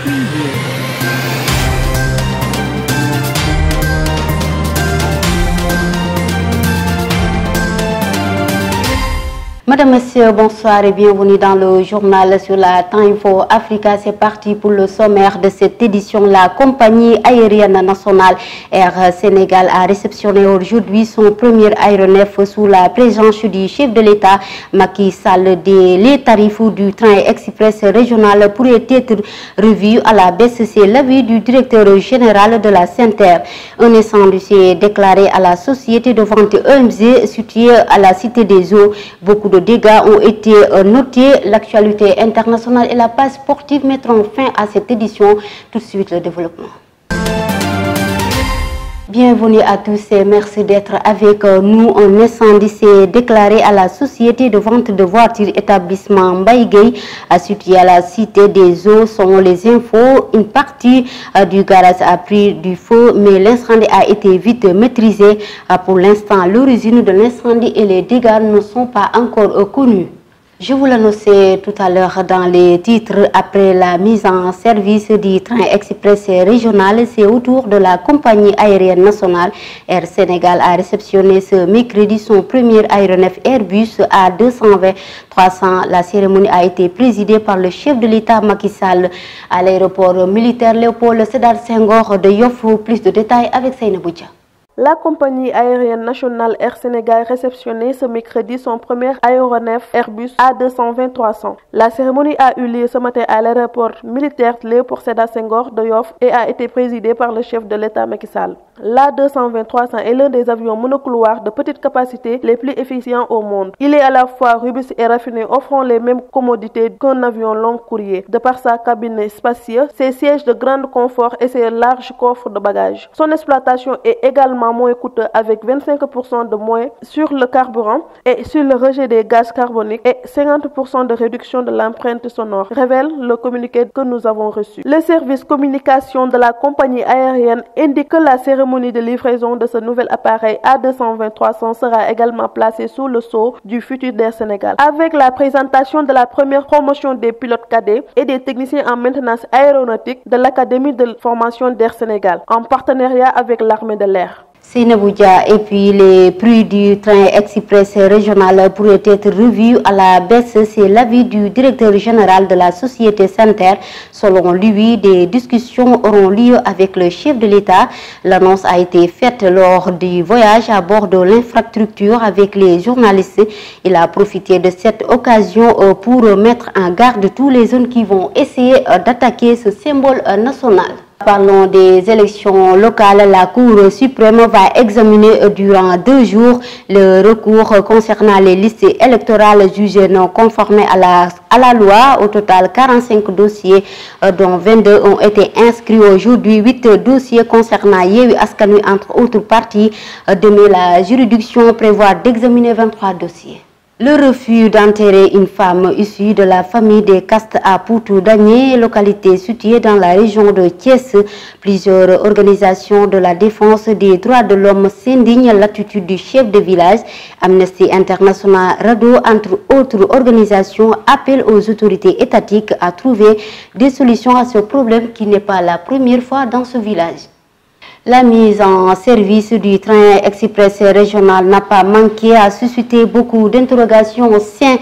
preview. Madame, Messieurs, bonsoir et bienvenue dans le journal sur la Time for Africa. C'est parti pour le sommaire de cette édition. La compagnie aérienne nationale Air Sénégal a réceptionné aujourd'hui son premier aéronef sous la présence du chef de l'État, Macky Sall. Les tarifs du train express régional pourraient être revus à la baisse. C'est l'avis du directeur général de la SENTER. Un incendie s'est déclaré à la société de vente EMZ située à la Cité des Eaux. Beaucoup de dégâts ont été notés. L'actualité internationale et la page sportive mettront fin à cette édition. Tout de suite, le développement. Bienvenue à tous et merci d'être avec nous. Un incendie s'est déclaré à la société de vente de voitures établissement Mbaïgay situé à la Cité des Eaux. Selon les infos, une partie du garage a pris du feu, mais l'incendie a été vite maîtrisé. Pour l'instant, l'origine de l'incendie et les dégâts ne sont pas encore connus. Je vous l'annonçais tout à l'heure dans les titres. Après la mise en service du train express régional, c'est au tour de la compagnie aérienne nationale. Air Sénégal a réceptionné ce mercredi son premier aéronef Airbus A220-300. La cérémonie a été présidée par le chef de l'État Macky Sall à l'aéroport militaire Léopold Sédar Senghor de Yoff. Plus de détails avec Seynabou Dia. La compagnie aérienne nationale Air Sénégal réceptionnait ce mercredi son premier aéronef Airbus A220-300. La cérémonie a eu lieu ce matin à l'aéroport militaire Léopold Sédar Senghor de Yoff et a été présidée par le chef de l'État Macky Sall. L'A220-300 est l'un des avions monocouloirs de petite capacité les plus efficients au monde. Il est à la fois robuste et raffiné, offrant les mêmes commodités qu'un avion long courrier. De par sa cabine spacieuse, ses sièges de grand confort et ses larges coffres de bagages. Son exploitation est également moins coûteuse avec 25% de moins sur le carburant et sur le rejet des gaz carboniques et 50% de réduction de l'empreinte sonore, révèle le communiqué que nous avons reçu. Le service communication de la compagnie aérienne indique que la cérémonie de livraison de ce nouvel appareil A220-300 sera également placée sous le sceau du futur d'Air Sénégal. Avec la présentation de la première promotion des pilotes cadets et des techniciens en maintenance aéronautique de l'Académie de formation d'Air Sénégal, en partenariat avec l'armée de l'air. Seynabou Dia. Et puis les prix du train express régional pourraient être revus à la baisse. C'est l'avis du directeur général de la société SENTER. Selon lui, des discussions auront lieu avec le chef de l'État. L'annonce a été faite lors du voyage à bord de l'infrastructure avec les journalistes. Il a profité de cette occasion pour mettre en garde tous les zones qui vont essayer d'attaquer ce symbole national. Parlons des élections locales. La Cour suprême va examiner durant 2 jours le recours concernant les listes électorales jugées non conformes à la loi. Au total, 45 dossiers, dont 22 ont été inscrits aujourd'hui. 8 dossiers concernant Yewwi Askan Wi entre autres partis. Demain, la juridiction prévoit d'examiner 23 dossiers. Le refus d'enterrer une femme issue de la famille des castes à Poutou-Dagné, localité située dans la région de Thiès. Plusieurs organisations de la défense des droits de l'homme s'indignent l'attitude du chef de village. Amnesty International RADDHO, entre autres organisations, appellent aux autorités étatiques à trouver des solutions à ce problème qui n'est pas la première fois dans ce village. La mise en service du train express régional n'a pas manqué à susciter beaucoup d'interrogations au sein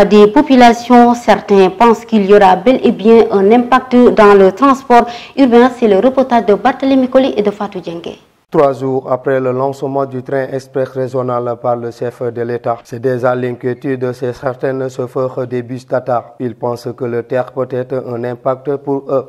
des populations. Certains pensent qu'il y aura bel et bien un impact dans le transport urbain. C'est le reportage de Barthélémy Koli et de Fatou Diengue. 3 jours après le lancement du train express régional par le chef de l'État, c'est déjà l'inquiétude chez certains chauffeurs des bus Tata. Ils pensent que le TER peut être un impact pour eux.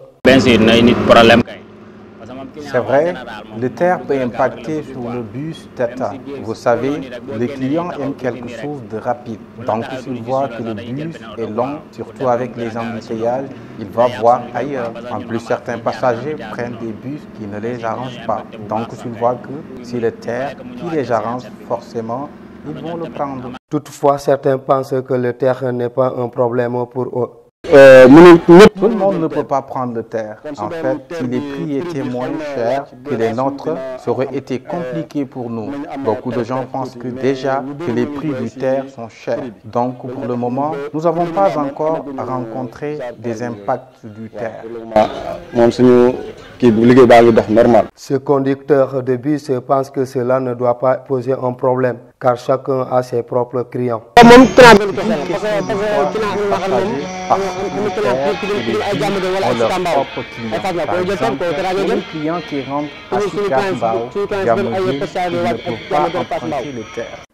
C'est vrai, le TER peut impacter sur le bus Tata. Vous savez, les clients aiment quelque chose de rapide. Donc s'ils voient que le bus est long, surtout avec les embouteillages, ils vont voir ailleurs. En plus, certains passagers prennent des bus qui ne les arrangent pas. Donc s'ils voient que si le TER qui les arrange forcément, ils vont le prendre. Toutefois, certains pensent que le TER n'est pas un problème pour eux. Tout le monde ne peut pas prendre le terre. En fait, si les prix étaient moins chers que les nôtres, ça aurait été compliqué pour nous. Beaucoup de gens pensent que déjà que les prix du terre sont chers. Donc pour le moment, nous n'avons pas encore rencontré des impacts du terre. Ce conducteur de bus pense que cela ne doit pas poser un problème, car chacun a ses propres clients.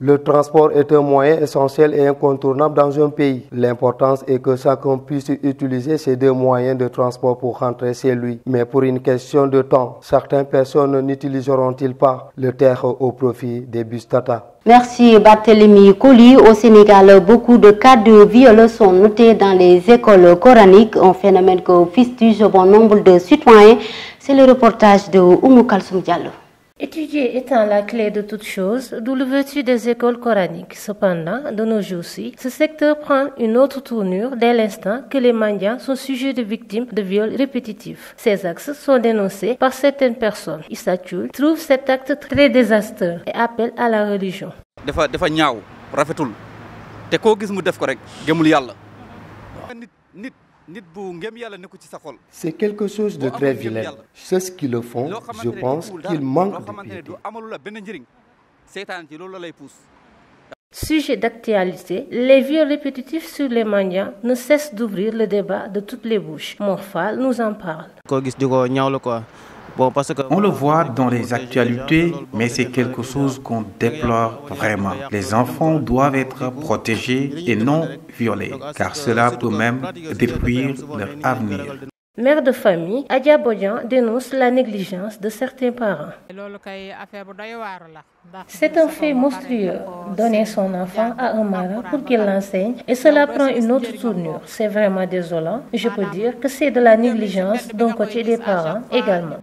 Le transport est un moyen essentiel et incontournable dans un pays. L'importance est que chacun puisse utiliser ces deux moyens de transport pour rentrer chez lui. Mais pour une question de temps, certaines personnes n'utiliseront-ils pas le terre au profit des bus Tata? Merci Barthélémy Koli. Au Sénégal, beaucoup de cas de viol sont notés dans les écoles coraniques, un phénomène que fustige bon nombre de citoyens. C'est le reportage de Oumou Kalsoum Diallo. Étudier étant la clé de toute chose, d'où le vertu des écoles coraniques. Cependant, de nos jours-ci, ce secteur prend une autre tournure dès l'instant que les mendiants sont sujets de victimes de viols répétitifs. Ces actes sont dénoncés par certaines personnes. Issa Thioul trouve cet acte très désastreux et appelle à la religion. C'est quelque chose de très vilain. Ceux qui le font, je pense qu'ils manquent de piété. Sujet d'actualité, les viols répétitifs sur les mendiants ne cessent d'ouvrir le débat de toutes les bouches. Morphal nous en parle. On le voit dans les actualités, mais c'est quelque chose qu'on déplore vraiment. Les enfants doivent être protégés et non violés, car cela peut même détruire leur avenir. Mère de famille, Adja Bodian dénonce la négligence de certains parents. C'est un fait monstrueux, donner son enfant à un mara pour qu'il l'enseigne et cela prend une autre tournure. C'est vraiment désolant. Je peux dire que c'est de la négligence d'un côté des parents également.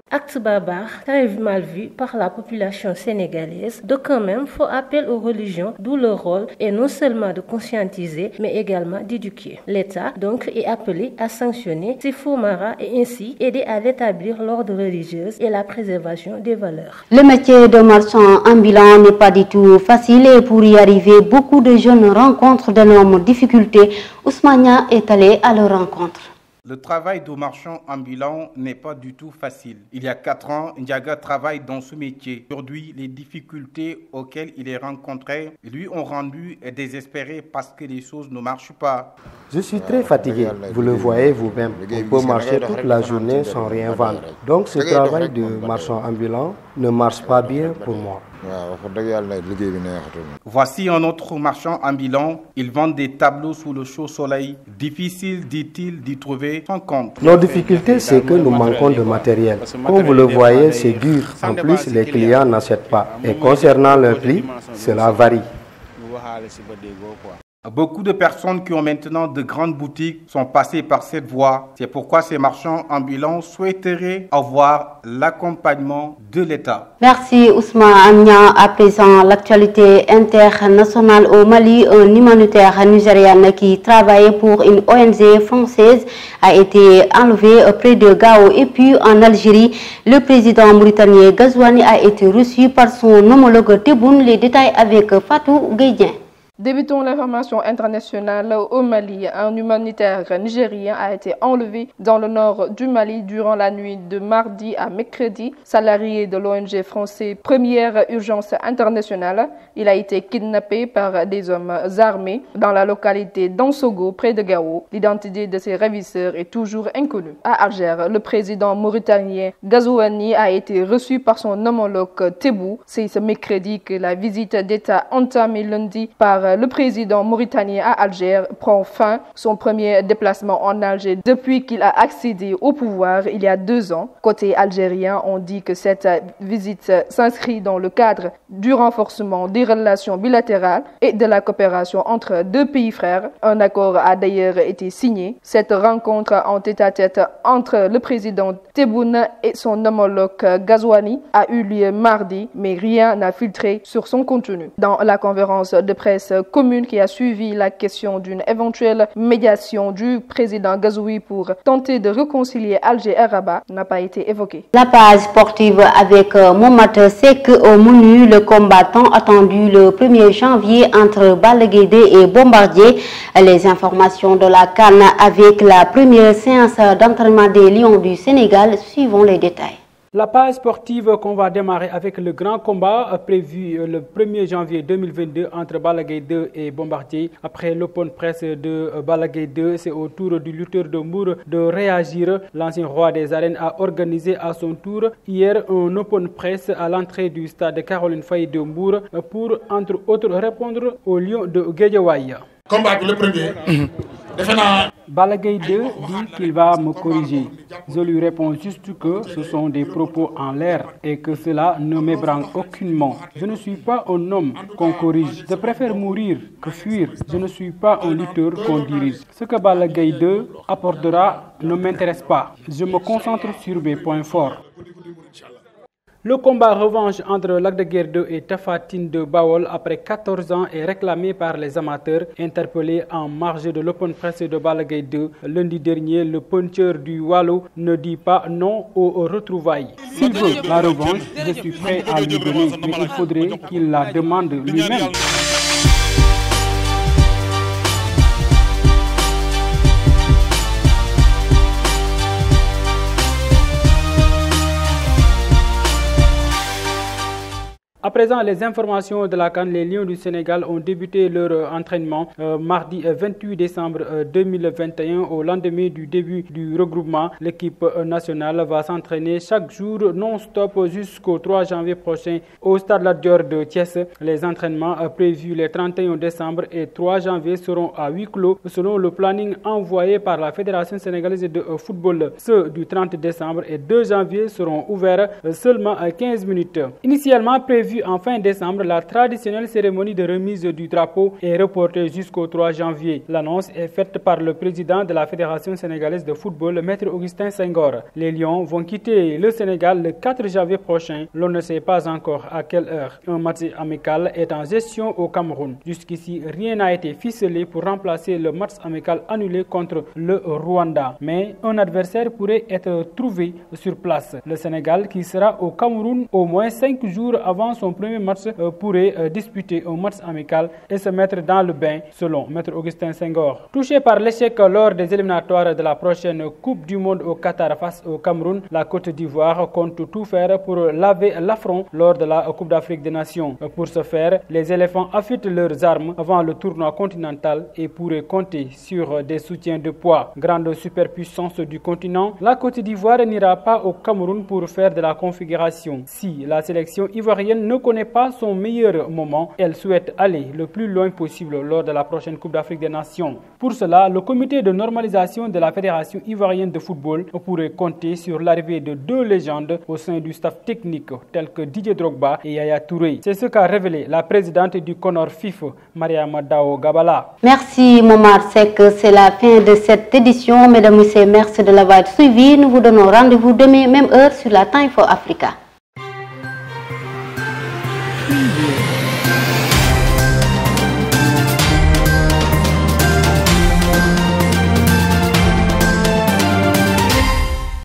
Acte barbare, très mal vu par la population sénégalaise, d'aucuns même font appel aux religions, d'où leur rôle est non seulement de conscientiser, mais également d'éduquer. L'État donc est appelé à sanctionner ces faux maras et ainsi aider à rétablir l'ordre religieux et la préservation des valeurs. Le métier de marchand ambulant n'est pas du tout facile et pour y arriver, beaucoup de jeunes rencontrent d'énormes difficultés. Ousmania est allé à leur rencontre. Le travail de marchand ambulant n'est pas du tout facile. Il y a 4 ans, Ndiaga travaille dans ce métier. Aujourd'hui, les difficultés auxquelles il est rencontré lui ont rendu désespéré parce que les choses ne marchent pas. Je suis très fatigué, vous le voyez vous-même. On peut marcher toute la journée sans rien vendre. Donc ce travail de marchand ambulant ne marche pas bien pour moi. Voici un autre marchand ambulant. Il vend des tableaux sous le chaud soleil. Difficile, dit-il, d'y trouver son compte. Nos difficultés, c'est que nous manquons de matériel. Comme vous le voyez, c'est dur. En plus, les clients n'achètent pas. Et concernant le prix, cela varie. Beaucoup de personnes qui ont maintenant de grandes boutiques sont passées par cette voie. C'est pourquoi ces marchands ambulants souhaiteraient avoir l'accompagnement de l'État. Merci Ousmane Agna. À présent, l'actualité internationale au Mali, un humanitaire nigérian qui travaillait pour une ONG française a été enlevé près de Gao. Et puis en Algérie, le président mauritanien Ghazouani a été reçu par son homologue Tebboune. Les détails avec Fatou Guédien. Débutons l'information internationale. Au Mali, un humanitaire nigérien a été enlevé dans le nord du Mali durant la nuit de mardi à mercredi. Salarié de l'ONG français Première Urgence Internationale, il a été kidnappé par des hommes armés dans la localité d'Ansogo, près de Gao. L'identité de ses ravisseurs est toujours inconnue. À Alger, le président mauritanien Ghazouani a été reçu par son homologue Tebboune. C'est ce mercredi que la visite d'État entamée lundi par le président mauritanien à Alger prend fin. Son premier déplacement en Alger depuis qu'il a accédé au pouvoir il y a 2 ans. Côté algérien, on dit que cette visite s'inscrit dans le cadre du renforcement des relations bilatérales et de la coopération entre 2 pays frères. Un accord a d'ailleurs été signé. Cette rencontre en tête-à-tête entre le président Tebboune et son homologue Ghazouani a eu lieu mardi, mais rien n'a filtré sur son contenu. Dans la conférence de presse commune qui a suivi la question d'une éventuelle médiation du président Gazoui pour tenter de réconcilier Alger et Rabat n'a pas été évoquée. La page sportive avec Mohamed Seck au menu, le combattant attendu le 1er janvier entre Balla Gaye 2 et Bombardier. Les informations de la CAN avec la première séance d'entraînement des Lions du Sénégal. Suivons les détails. La page sportive qu'on va démarrer avec le grand combat prévu le 1er janvier 2022 entre Balla Gaye 2 et Bombardier. Après l'open press de Balla Gaye 2, c'est au tour du lutteur de Mbour de réagir. L'ancien roi des arènes a organisé à son tour hier un open press à l'entrée du stade Caroline Faye de Mbour pour, entre autres, répondre aux Lions de Guédiawaye. Combat le premier. Balla Gaye 2 dit qu'il va me corriger. Je lui réponds juste que ce sont des propos en l'air et que cela ne m'ébranle aucunement. Je ne suis pas un homme qu'on corrige. Je préfère mourir que fuir. Je ne suis pas un lutteur qu'on dirige. Ce que Balla Gaye 2 apportera ne m'intéresse pas. Je me concentre sur mes points forts. Le combat revanche entre Lac de Guiers 2 et Tapha Tine de Bawol après 14 ans est réclamé par les amateurs interpellés en marge de l'open press de Balla Gaye 2. Lundi dernier, le puncher du Waalo ne dit pas non aux retrouvailles. S'il veut la revanche, je suis prêt à lui donner, mais il faudrait qu'il la demande lui-même. À présent, les informations de la CAN, les Lions du Sénégal ont débuté leur entraînement mardi 28 décembre 2021 au lendemain du début du regroupement. L'équipe nationale va s'entraîner chaque jour non-stop jusqu'au 3 janvier prochain au stade Lat Dior de Thiès. Les entraînements prévus les 31 décembre et 3 janvier seront à huis clos selon le planning envoyé par la Fédération sénégalaise de football. Ceux du 30 décembre et 2 janvier seront ouverts seulement à 15 minutes. Initialement prévu en fin décembre, la traditionnelle cérémonie de remise du drapeau est reportée jusqu'au 3 janvier. L'annonce est faite par le président de la Fédération sénégalaise de football, Maître Augustin Senghor. Les Lions vont quitter le Sénégal le 4 janvier prochain. L'on ne sait pas encore à quelle heure. Un match amical est en gestion au Cameroun. Jusqu'ici, rien n'a été ficelé pour remplacer le match amical annulé contre le Rwanda. Mais un adversaire pourrait être trouvé sur place. Le Sénégal, qui sera au Cameroun au moins 5 jours avant son premier match, pourrait disputer un match amical et se mettre dans le bain, selon Maître Augustin Senghor. Touché par l'échec lors des éliminatoires de la prochaine Coupe du Monde au Qatar face au Cameroun, la Côte d'Ivoire compte tout faire pour laver l'affront lors de la Coupe d'Afrique des Nations. Pour ce faire, les éléphants affûtent leurs armes avant le tournoi continental et pourraient compter sur des soutiens de poids. Grande superpuissance du continent, la Côte d'Ivoire n'ira pas au Cameroun pour faire de la configuration. Si la sélection ivoirienne ne connaît pas son meilleur moment, elle souhaite aller le plus loin possible lors de la prochaine Coupe d'Afrique des Nations. Pour cela, le comité de normalisation de la Fédération ivoirienne de football pourrait compter sur l'arrivée de 2 légendes au sein du staff technique tels que Didier Drogba et Yaya Touré. C'est ce qu'a révélé la présidente du Conor FIF, Mariama Dao Gabala. Merci Momar Seck, c'est la fin de cette édition. Mesdames et messieurs, merci de l'avoir suivi. Nous vous donnons rendez-vous demain, même heure sur la Time for Africa. Yeah.